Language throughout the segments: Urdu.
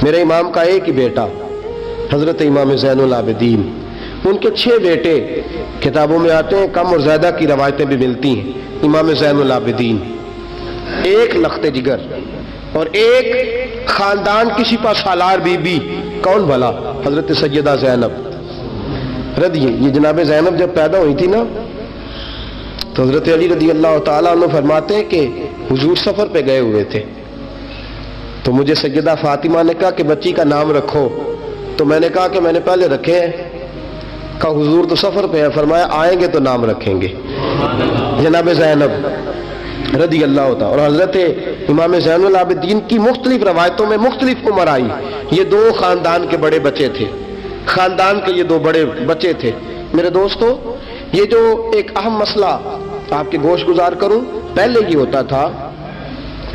میرے امام کا ایک ہی بیٹا حضرت امام زین العابدین، ان کے 6 بیٹے کتابوں میں آتے ہیں، کم اور زیادہ کی روایتیں بھی ملتی ہیں۔ امام زین العابدین، ایک لخت جگر اور ایک خاندان کی سپہ سالار بی بی، کون بھلا؟ حضرت سیدہ زینب یہ جناب زینب جب پیدا ہوئی تھی نا تو حضرت علی رضی اللہ تعالیٰ عنہ فرماتے ہیں کہ حضور سفر پہ گئے ہوئے تھے، تو مجھے سیدہ فاطمہ نے کہا کہ بچی کا نام رکھو، تو میں نے کہا کہ میں نے پہلے رکھے ہیں، کہا حضور تو سفر پہ ہیں، فرمایا آئیں گے تو نام رکھیں گے، جناب زینب رضی اللہ تعالیٰ۔ اور حضرت امام زین العابدین کی مختلف روایتوں میں مختلف عمر آئی، یہ 2 خاندان کے بڑے بچے تھے، خاندان کے یہ 2 بڑے بچے تھے۔ میرے دوستو، یہ جو ایک اہم مسئلہ آپ کے گوش گزار کروں، پہلے یہ ہوتا تھا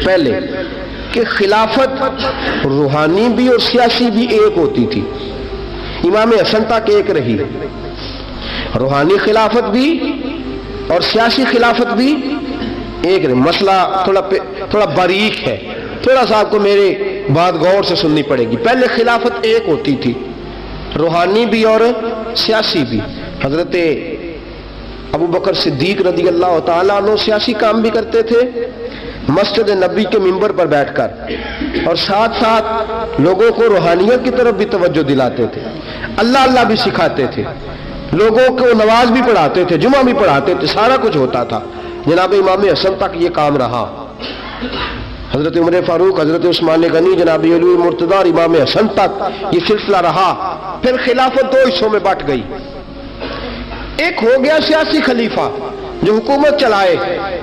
پہلے کہ خلافت روحانی بھی اور سیاسی بھی ایک ہوتی تھی، امام حسن تک ایک رہی، روحانی خلافت بھی اور سیاسی خلافت بھی ایک رہی۔ مسئلہ تھوڑا باریک ہے، تھوڑا سا آپ کو میرے بات غور سے سننی پڑے گی۔ پہلے خلافت ایک ہوتی تھی، روحانی بھی اور سیاسی بھی۔ حضرت ابو بکر صدیق رضی اللہ تعالیٰ عنہ سیاسی کام بھی کرتے تھے مسجد نبی کے منبر پر بیٹھ کر، اور ساتھ ساتھ لوگوں کو روحانیت کی طرف بھی توجہ دلاتے تھے، اللہ اللہ بھی سکھاتے تھے، لوگوں کو نماز بھی پڑھاتے تھے، جمعہ بھی پڑھاتے تھے، سارا کچھ ہوتا تھا۔ جناب امام حسن تک یہ کام رہا، حضرت عمر فاروق، حضرت عثمان غنی، جناب علی مرتضیٰ اور امام حسن تک یہ سلسلہ رہا۔ پھر خلافت 2 حصوں میں بٹ گئی، ایک ہو گیا سیاسی خلیفہ جو حکومت چلائے،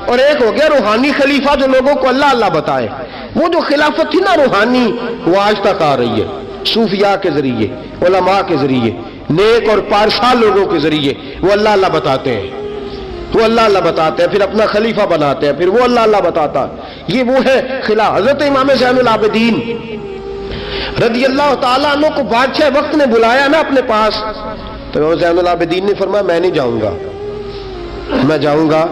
اور ایک ہو گیا روحانی خلیفہ جو لوگوں کو اللہ اللہ بتائے۔ وہ جو خلافت تھی نا روحانی، وہ آج تک آ رہی ہے، صوفیاء کے ذریعے، علماء کے ذریعے، نیک اور پارسال لوگوں کے ذریعے وہ اللہ اللہ بتاتے ہیں، وہ اللہ اللہ بتاتے ہیں، پھر اپنا خلیفہ بناتے ہیں، پھر وہ اللہ اللہ بتاتا ہے۔ یہ وہ ہے خلاف۔ حضرت امام زین العابدین رضی اللہ تعالیٰ عنہ کو بادشاہ وقت نے بلایا نا اپنے پاس، تو امام زین العابدین نے فرمایا میں نہیں جاؤں گا، میں جاؤں گا۔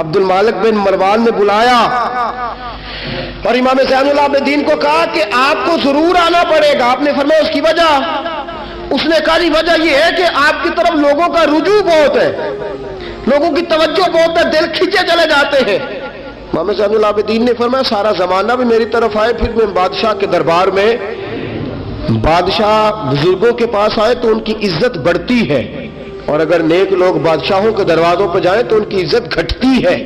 عبد المالک بن مروان نے بلایا اور امام زین العابدین کو کہا کہ آپ کو ضرور آنا پڑے گا۔ آپ نے فرمایا اس کی وجہ؟ اس نے کہا وجہ یہ ہے کہ آپ کی طرف لوگوں کا رجوع بہت ہے، لوگوں کی توجہ بہت ہے، دل کھینچے چلے جاتے ہیں۔ امام زین العابدین نے فرمایا سارا زمانہ بھی میری طرف آئے، پھر میں بادشاہ کے دربار میں، بادشاہ بزرگوں کے پاس آئے تو ان کی عزت بڑھتی ہے، اور اگر نیک لوگ بادشاہوں کے دروازوں پہ جائیں تو ان کی عزت گھٹتی ہے۔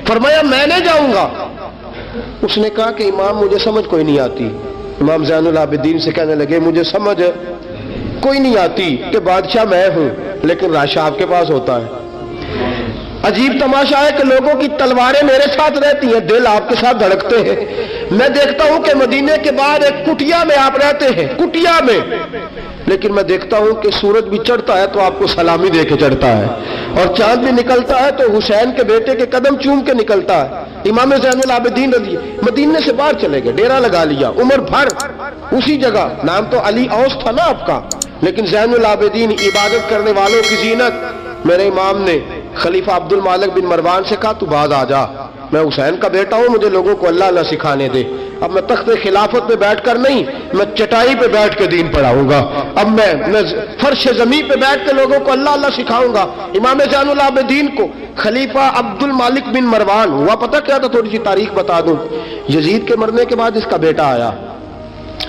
فرمایا میں نہیں جاؤں گا۔ اس نے کہا کہ امام مجھے سمجھ کوئی نہیں آتی۔ امام زین العابدین سے کہنے لگے مجھے سمجھ کوئی نہیں آتی کہ بادشاہ میں ہوں لیکن راشا آپ کے پاس ہوتا ہے۔ عجیب تماشا ہے کہ لوگوں کی تلواریں میرے ساتھ رہتی ہیں، دل آپ کے ساتھ دھڑکتے ہیں۔ میں دیکھتا ہوں کہ مدینے کے بعد ایک کٹیا میں آپ رہتے ہیں، کٹیا میں، لیکن میں دیکھتا ہوں کہ سورج بھی چڑھتا ہے تو آپ کو سلامی دے کے چڑھتا ہے، اور چاند بھی نکلتا ہے تو حسین کے بیٹے کے قدم چوم کے نکلتا ہے۔ امام زین العابدین رضی مدینے سے باہر چلے گئے، ڈیرا لگا لیا، عمر بھر اسی جگہ، نام تو علی اوس تھا نا آپ کا، لیکن زین العابدین عبادت کرنے والوں کی زینت۔ میرے امام نے خلیفہ عبد المالک بن مروان سے کہا تو باز آ جا، میں حسین کا بیٹا ہوں، مجھے لوگوں کو اللہ اللہ سکھانے دے۔ اب میں تخت خلافت پہ بیٹھ کر نہیں، میں چٹائی پہ بیٹھ کے دین پڑھاؤں گا، اب میں فرش زمین پہ بیٹھ کے لوگوں کو اللہ اللہ سکھاؤں گا۔ امام زین العابدین کو خلیفہ عبد المالک بن مروان ہوا پتہ کیا تھا؟ تھوڑی سی تاریخ بتا دوں۔ یزید کے مرنے کے بعد اس کا بیٹا آیا،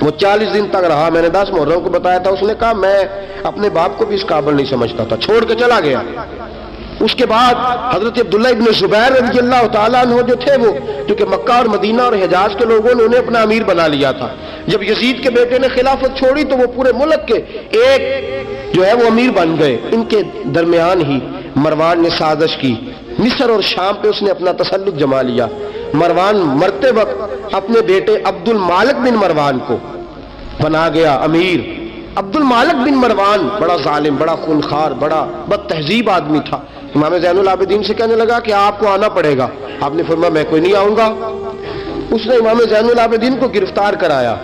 وہ 40 دن تک رہا، میں نے 10 محرم کو بتایا تھا۔ اس نے کہا میں اپنے باپ کو بھی اس قابل نہیں سمجھتا تھا، چھوڑ کے چلا گیا۔ اس کے بعد حضرت عبداللہ ابن زبیر رضی اللہ تعالیٰ عنہ جو تھے، وہ کیونکہ مکہ اور مدینہ اور حجاز کے لوگوں نے انہیں اپنا امیر بنا لیا تھا، جب یزید کے بیٹے نے خلافت چھوڑی تو وہ پورے ملک کے ایک جو ہے وہ امیر بن گئے۔ ان کے درمیان ہی مروان نے سازش کی، مصر اور شام پہ اس نے اپنا تسلط جما لیا۔ مروان مرتے وقت اپنے بیٹے عبد المالک بن مروان کو بنا گیا امیر۔ عبد المالک بن مروان بڑا ظالم، بڑا خونخوار، بڑا بد تہذیب آدمی تھا۔ امام زین العابدین سے کہنے لگا کہ آپ کو آنا پڑے گا۔ آپ نے فرمایا میں کوئی نہیں آؤں گا۔ اس نے امام زین العابدین کو گرفتار کرایا۔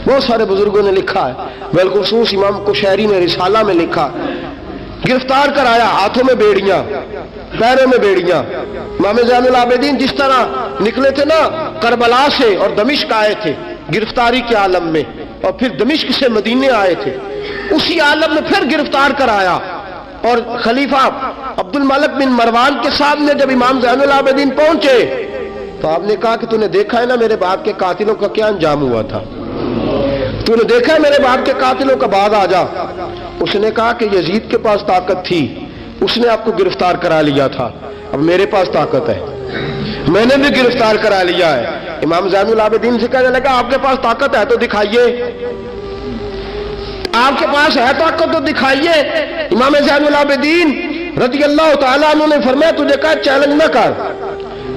بہت سارے بزرگوں نے لکھا ہے، بالخصوص امام کشیری نے رسالہ میں لکھا، گرفتار کرایا، ہاتھوں میں بیڑیاں، پیروں میں بیڑیاں۔ امام زین العابدین جس طرح نکلے تھے نا کربلا سے اور دمشق آئے تھے، گرفتاری کے عالم میں، اور پھر دمشق سے مدینے آئے تھے، اسی عالم میں پھر گرفتار کرایا، اور خلیفہ عبد الملک بن مروان کے سامنے جب امام زین العابدین پہنچے تو آپ نے کہا کہ تو نے دیکھا ہے نا میرے باپ کے قاتلوں کا کیا انجام ہوا تھا، تو نے دیکھا ہے میرے باپ کے قاتلوں کا، بعد آ جا۔ اس نے کہا کہ یزید کے پاس طاقت تھی، اس نے آپ کو گرفتار کرا لیا تھا، اب میرے پاس طاقت ہے، میں نے بھی گرفتار کرا لیا ہے۔ امام زین العابدین سے کہنے لگا آپ کے پاس طاقت ہے تو دکھائیے، آپ کے پاس ہے طاقت تو دکھائیے۔ امام زین العابدین رضی اللہ تعالیٰ عنہ نے فرمایا تجھے کہا چیلنج نہ کر،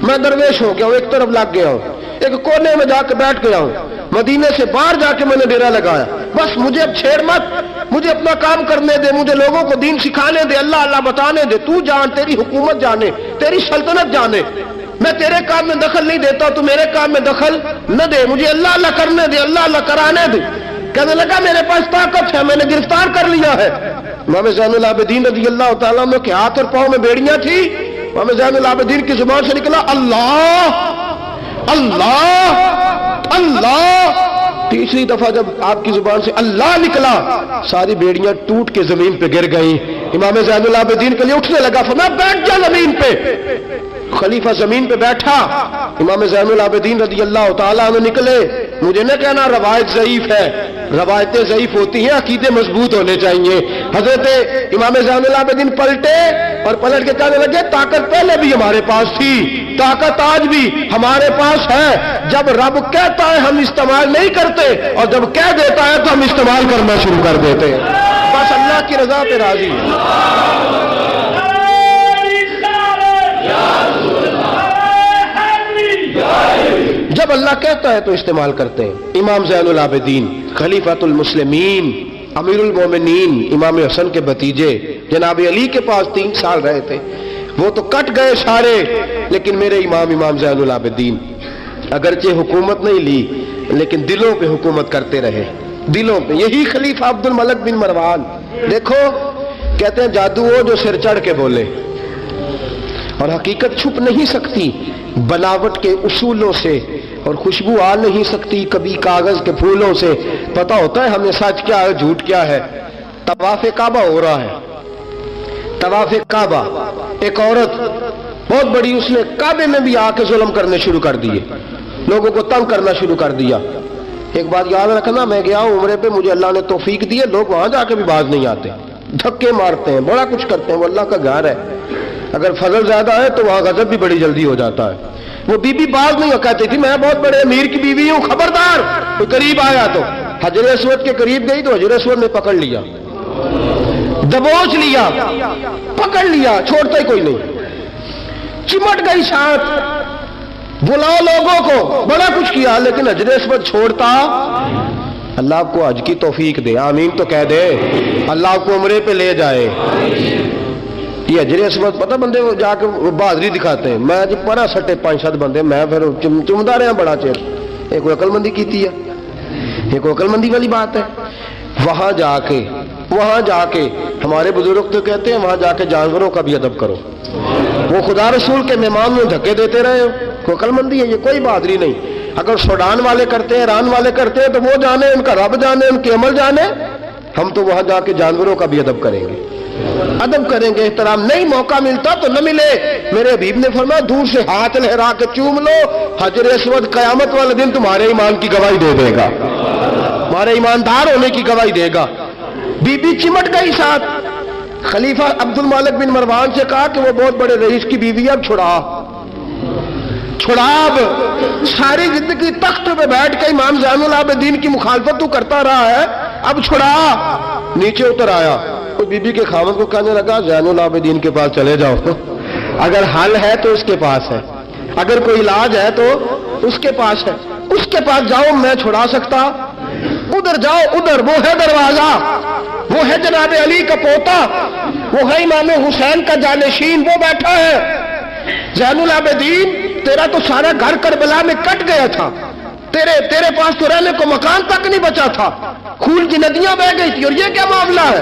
میں درویش ہو گیا ہوں، ایک طرف لگ گیا ہوں، ایک کونے میں جا کے بیٹھ گیا ہوں، مدینے سے باہر جا کے میں نے ڈیرا لگایا، بس مجھے اب چھیڑ مت، مجھے اپنا کام کرنے دے، مجھے لوگوں کو دین سکھانے دے، اللہ اللہ بتانے دے، تو جان، تیری حکومت جانے، تیری سلطنت جانے، میں تیرے کام میں دخل نہیں دیتا، تو میرے کام میں دخل نہ دے، مجھے اللہ اللہ کرنے دے، اللہ اللہ کرانے دے۔ کہنے لگا میرے پاس طاقت ہے، میں نے گرفتار کر لیا ہے۔ امام زین العابدین رضی اللہ تعالیٰ عنہ کے ہاتھ اور پاؤں میں بیڑیاں تھی، امام زین العابدین کی زبان سے نکلا اللہ اللہ اللہ۔ تیسری دفعہ جب آپ کی زبان سے اللہ نکلا ساری بیڑیاں ٹوٹ کے زمین پہ گر گئیں۔ امام زین العابدین کے لیے اٹھنے لگا، فرمایا بیٹھ جا زمین پہ۔ خلیفہ زمین پہ بیٹھا، امام زین العابدین رضی اللہ تعالیٰ عنہ نکلے۔ مجھے نہ کہنا روایت ضعیف ہے، روایتیں ضعیف ہوتی ہیں، عقیدے مضبوط ہونے چاہیے۔ حضرت امام زین العابدین پلٹے اور پلٹ کے کہنے لگے طاقت پہلے بھی ہمارے پاس تھی، طاقت آج بھی ہمارے پاس ہے، جب رب کہتا ہے ہم استعمال نہیں کرتے، اور جب کہہ دیتا ہے تو ہم استعمال کرنا شروع کر دیتے ہیں، بس اللہ کی رضا پہ راضی ہے۔ جب اللہ کہتا ہے تو استعمال کرتے ہیں۔ امام زین العابدین خلیفۃ المسلمین امیر المومنین امام حسن کے بھتیجے جناب علی کے پاس 3 سال رہے تھے، وہ تو کٹ گئے سارے، لیکن میرے امام زین العابدین اگرچہ حکومت نہیں لی لیکن دلوں پہ حکومت کرتے رہے، دلوں پہ۔ یہی خلیفہ عبد الملک بن مروان، دیکھو کہتے ہیں جادو ہو جو سر چڑھ کے بولے، اور حقیقت چھپ نہیں سکتی بناوٹ کے اصولوں سے، اور خوشبو آ نہیں سکتی کبھی کاغذ کے پھولوں سے۔ پتہ ہوتا ہے ہمیں سچ کیا ہے جھوٹ کیا ہے۔ طواف کعبہ ہو رہا ہے، طواف کعبہ، ایک عورت بہت بڑی، اس نے کعبے میں بھی آ کے ظلم کرنے شروع کر دیے، لوگوں کو تنگ کرنا شروع کر دیا۔ ایک بات یاد رکھنا، میں گیا ہوں عمرے پہ، مجھے اللہ نے توفیق دی ہے، لوگ وہاں جا کے بھی باز نہیں آتے، دھکے مارتے ہیں، بڑا کچھ کرتے ہیں، وہ اللہ کا گھر ہے، اگر فضل زیادہ ہے تو وہاں غضب بھی بڑی جلدی ہو جاتا ہے۔ وہ بی بی باز نہیں کہتی تھی میں بہت بڑے امیر کی بیوی ہوں، خبردار کوئی قریب آیا تو حجر اسود کے قریب گئی تو حجر اسود نے پکڑ لیا، دبوچ لیا، پکڑ لیا، چھوڑتا ہی کوئی نہیں، چمٹ گئی ساتھ، بلاؤ لوگوں کو، بڑا کچھ کیا، لیکن حجر اسود چھوڑتا۔ اللہ آپ کو حج کی توفیق دے، آمین تو کہہ دے، اللہ آپ کو عمرے پہ لے جائے۔ یہ حجر اسود پتہ بندے جا کے بہادری دکھاتے ہیں، میں جب پڑا سٹے 5-7 بندے، میں پھر چمدا رہا بڑا چیر، ایک کوئی عقل مندی کیتی ہے، یہ کوئی عقل مندی والی بات ہے۔ وہاں جا کے ہمارے بزرگ تو کہتے ہیں وہاں جا کے جانوروں کا بھی ادب کرو، وہ خدا رسول کے مہمان میں دھکے دیتے رہے، کوئی عقل مندی ہے، یہ کوئی بہادری نہیں۔ اگر سوڈان والے کرتے ہیں، ایران والے کرتے ہیں تو وہ جانے، ان کا رب جانے، ان کے عمل جانے، ہم تو وہاں جا کے جانوروں کا بھی ادب کریں گے، ادب کریں گے، احترام۔ نہیں موقع ملتا تو نہ ملے، میرے حبیب نے فرمایا دور سے ہاتھ لہرا کے چوم لو، حجر اسود قیامت والے دن تمہارے ایمان کی گواہی دے دے گا، تمہارے ایماندار ہونے کی گواہی دے گا۔ بی بی چمٹ گئی ساتھ، خلیفہ عبد الملک بن مروان سے کہا کہ وہ بہت بڑے رئیس کی بیوی، اب چھڑا، اب ساری زندگی تخت پہ بیٹھ کے امام زین العابدین کی مخالفت تو کرتا رہا ہے، اب چھڑا۔ نیچے اتر آیا، اس بی بی کے خاوند کو کہنے لگا زین العابدین کے پاس چلے جاؤ، اگر حل ہے تو اس کے پاس ہے، اگر کوئی علاج ہے تو اس کے پاس ہے، اس کے پاس جاؤ، میں چھڑا سکتا، ادھر جاؤ، ادھر وہ ہے دروازہ، وہ ہے جناب علی کا پوتا، وہ ہے امام حسین کا جانشین، وہ بیٹھا ہے۔ زین العابدین تیرا تو سارا گھر کربلا میں کٹ گیا تھا، تیرے پاس تو رہنے کو مکان تک نہیں بچا تھا، خون کی ندیاں بہہ گئی تھی، اور یہ کیا معاملہ ہے؟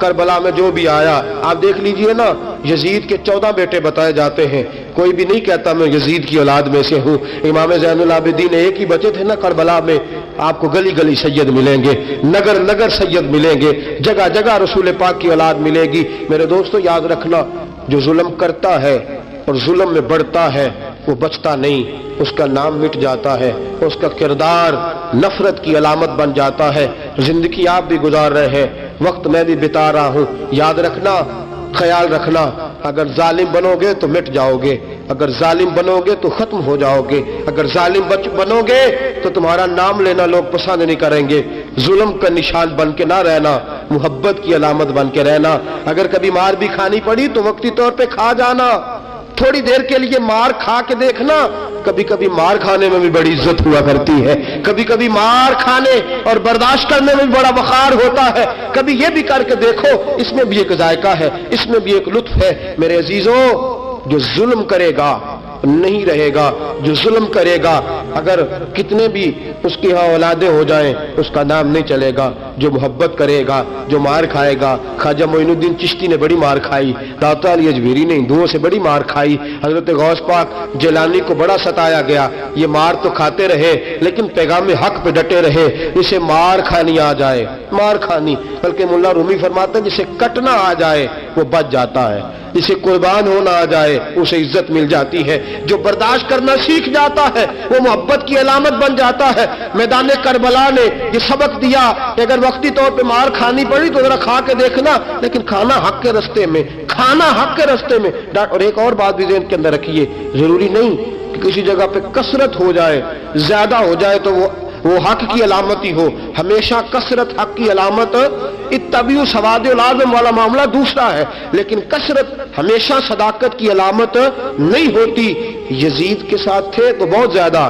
کربلا میں جو بھی آیا آپ دیکھ لیجئے نا, یزید کے 14 بیٹے بتائے جاتے ہیں, کوئی بھی نہیں کہتا میں یزید کی اولاد میں سے ہوں. امام زین العابدین ایک ہی بچے تھے نا کربلا میں. آپ کو گلی گلی سید ملیں گے, نگر نگر سید ملیں گے, جگہ جگہ رسول پاک کی اولاد ملے گی. میرے دوستو یاد رکھنا, جو ظلم کرتا ہے اور ظلم میں بڑھتا ہے وہ بچتا نہیں, اس کا نام مٹ جاتا ہے, اس کا کردار نفرت کی علامت بن جاتا ہے. زندگی آپ بھی گزار رہے ہیں, وقت میں بھی بتا رہا ہوں. یاد رکھنا, خیال رکھنا, اگر ظالم بنو گے تو مٹ جاؤ گے, اگر ظالم بنو گے تو ختم ہو جاؤ گے, اگر ظالم بنو گے تو تمہارا نام لینا لوگ پسند نہیں کریں گے. ظلم کا نشان بن کے نہ رہنا, محبت کی علامت بن کے رہنا. اگر کبھی مار بھی کھانی پڑی تو وقتی طور پہ کھا جانا, تھوڑی دیر کے لیے مار کھا کے دیکھنا. کبھی کبھی مار کھانے میں بھی بڑی عزت ہوا کرتی ہے, کبھی کبھی مار کھانے اور برداشت کرنے میں بھی بڑا وقار ہوتا ہے. کبھی یہ بھی کر کے دیکھو, اس میں بھی ایک ذائقہ ہے, اس میں بھی ایک لطف ہے. میرے عزیزوں, جو ظلم کرے گا نہیں رہے گا, جو ظلم کرے گا اگر کتنے بھی اس کی ہاں اولادیں ہو جائیں اس کا نام نہیں چلے گا. جو محبت کرے گا, جو مار کھائے گا, خواجہ معین الدین چشتی نے بڑی مار کھائی, داتا علی اجمیری نے ہندوؤں سے بڑی مار کھائی, حضرت غوث پاک جیلانی کو بڑا ستایا گیا. یہ مار تو کھاتے رہے لیکن پیغام حق پہ ڈٹے رہے. جسے مار کھانی آ جائے, مار کھانی, بلکہ مولا رومی فرماتے ہیں جسے کٹنا آ جائے وہ بچ جاتا ہے, جسے قربان ہونا آ جائے اسے عزت مل جاتی ہے. جو برداشت کرنا سیکھ جاتا ہے وہ محبت کی علامت بن جاتا ہے. میدان کربلا نے یہ سبق دیا کہ اگر وقتی طور پہ مار کھانی پڑی تو ذرا کھا کے دیکھنا, لیکن کھانا حق کے رستے میں, کھانا حق کے رستے میں. اور ایک اور بات بھی ذہن کے اندر رکھیے, ضروری نہیں کہ کسی جگہ پہ کثرت ہو جائے, زیادہ ہو جائے تو وہ حق کی علامت ہی ہو. ہمیشہ کثرت حق کی علامت, اتبعوا سواد العظم والا معاملہ دوسرا ہے, لیکن کثرت ہمیشہ صداقت کی علامت نہیں ہوتی. یزید کے ساتھ تھے تو بہت زیادہ,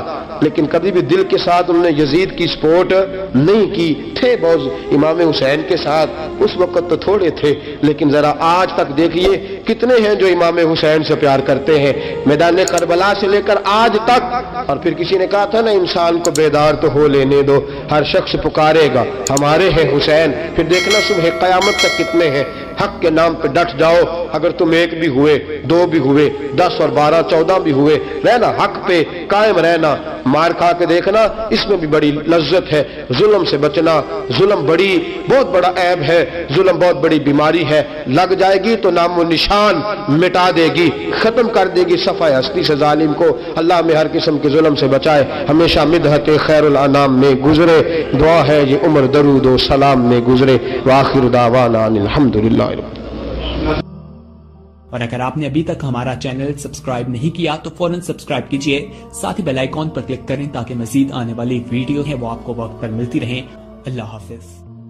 لیکن کبھی بھی دل کے ساتھ انہوں نے یزید کی سپورٹ نہیں کی. تھے بہت امام حسین کے ساتھ, اس وقت تو تھوڑے تھے, لیکن ذرا آج تک دیکھیے کتنے ہیں جو امام حسین سے پیار کرتے ہیں, میدان کربلا سے لے کر آج تک. اور پھر کسی نے کہا تھا نا, انسان کو بیدار تو ہو لینے دو, ہر شخص پکارے گا ہمارے ہیں حسین. پھر دیکھنا صبح قیامت تک کتنے ہیں. حق کے نام پہ ڈٹ جاؤ, اگر تم ایک بھی ہوئے, دو بھی ہوئے, 10 اور 12 14 بھی ہوئے, رہنا حق پہ قائم رہنا. مار کھا کے دیکھنا, اس میں بھی بڑی لذت ہے. ظلم سے بچنا, ظلم بہت بڑا عیب ہے, ظلم بہت بڑی بیماری ہے. لگ جائے گی تو نام و نشان مٹا دے گی, ختم کر دے گی صفحہ ہستی سے ظالم کو. اللہ میں ہر قسم کے ظلم سے بچائے, ہمیشہ مدحت خیر الانام میں گزرے. دعا ہے یہ عمر درود و سلام میں گزرے. وآخر دعوانا الحمدللہ. اور اگر آپ نے ابھی تک ہمارا چینل سبسکرائب نہیں کیا تو فوراً سبسکرائب کیجئے, ساتھ ہی بیل آئیکن پر کلک کریں تاکہ مزید آنے والی ویڈیو ہے وہ آپ کو وقت پر ملتی رہیں. اللہ حافظ.